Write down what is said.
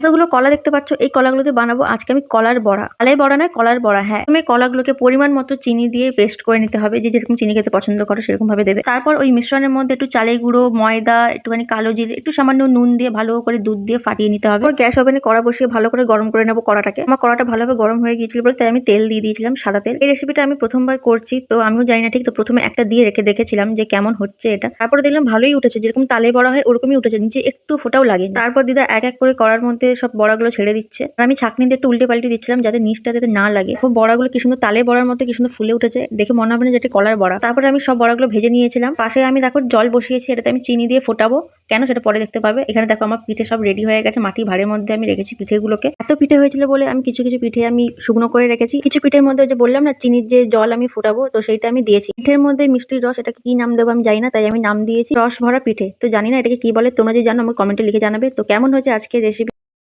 এতগুলো কলা দেখতে পাচ্ছ, এই কলাগুলো দিয়ে বানাবো আজকে আমি কলার বড়া। তালের বড়া নয়, কলার বড়া। হ্যাঁ, তুমি কলাগুলোকে পরিমাণ মতো চিনি দিয়ে পেস্ট করে নিতে হবে, যে যেরকম চিনি খেতে পছন্দ করো সেরকম ভাবে দেবে। তারপর ওই মিশ্রণের মধ্যে একটু চালের গুঁড়ো, ময়দা, একটুখানি কালো জিরে, একটু সামান্য নুন দিয়ে ভালো করে দুধ দিয়ে ফাটিয়ে নিতে হবে। গ্যাস ওভেনে কড়া বসিয়ে ভালো করে গরম করে নেবো কড়াটাকে। আমার কড়াটা ভালোভাবে গরম হয়ে গিয়েছিল বলে তাই আমি তেল দিয়ে দিয়েছিলাম, সাদা তেল। এই রেসিপিটা আমি প্রথমবার করছি, তো আমিও জানি না ঠিক। তো প্রথমে একটা দিয়ে রেখে দেখেছিলাম যে কেমন হচ্ছে এটা। তারপরে দেখলাম ভালোই উঠেছে, যেরকম তালে বড়া হয় ওরকমই উঠেছে, নিচে একটু ফোঁটাও লাগেনি। তারপর দিদা এক এক করে কড়ার মধ্যে সব বড়াগুলো ছেড়ে দিচ্ছে, আর আমি ছাঁকনি দিয়ে একটু উল্টে পাল্টে দিচ্ছিলাম যাতে নিচটা যাতে না লাগে। খুব বড়াগুলো কি সুন্দর তালে বড়ার মধ্যে কি সুন্দর ফুলে উঠেছে, দেখে মনে হবে না যেটা কলার বড়া। তারপরে আমি সব বড়াগুলো ভেজে নিয়েছিলাম। পাশে আমি দেখো জল বসিয়েছি, এটাতে আমি চিনি দিয়ে ফোটাবো। কেন সেটা পরে দেখতে পাবে। এখানে দেখো আমার পিঠে সব রেডি হয়ে গেছে, মাটি ভাঁড়ের মধ্যে আমি রেখেছি পিঠেগুলোকে। এত পিঠে হয়েছিল বলে আমি কিছু কিছু পিঠে আমি শুকনো করে রেখেছি, কিছু পিঠের মধ্যে যে বললাম না চিনির যে জল আমি ফোটাবো, তো সেইটা আমি দিয়েছি। পিঠের মধ্যে মিষ্টির রস, এটাকে কি নাম দেবো আমি জানি না, তাই আমি নাম দিয়েছি রস ভরা পিঠে। তো জানি না এটাকে কি বলে, তোমরা যদি জানো আমাকে কমেন্টে লিখে জানাবে। তো কেমন হয়েছে আজকের রেসিপি।